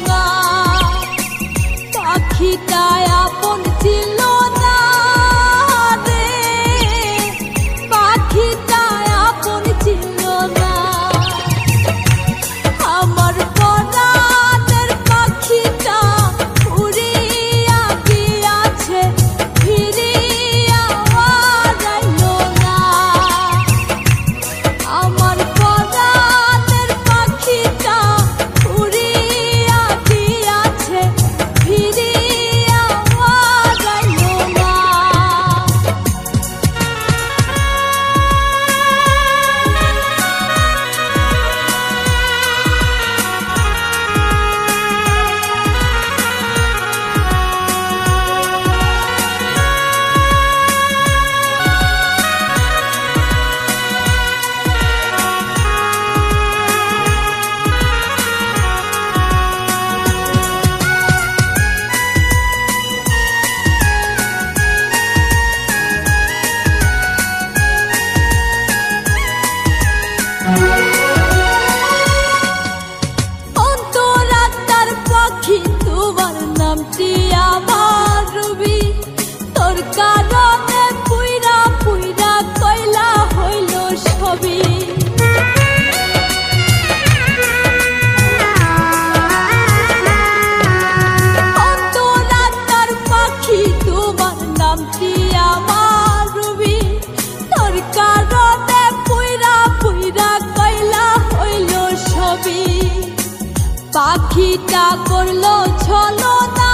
না, পাখিটা আপন ছিল না রে, পাখিটা আপন ছিল না। আমার পরাণের পাখিটা উড়িয়া গিয়াছে, ফিরিয়া আর আইলো না। আমার পরাণের পাখিটা উড়িয়া গিয়াছে, ফিরিয়া আর আইলো না। অন্তরাত্মার পাখি তোমার নামটি আমার রবি, তোর কারণে পুইরা পুইরা কয়লা হইল সবই। অন্তরাত্মার পাখি তোমার নামটি আমার রবি, তোর কারণে পুইরা পুইরা কয়লা হইল সবই। পাখিটা করলো ছলনা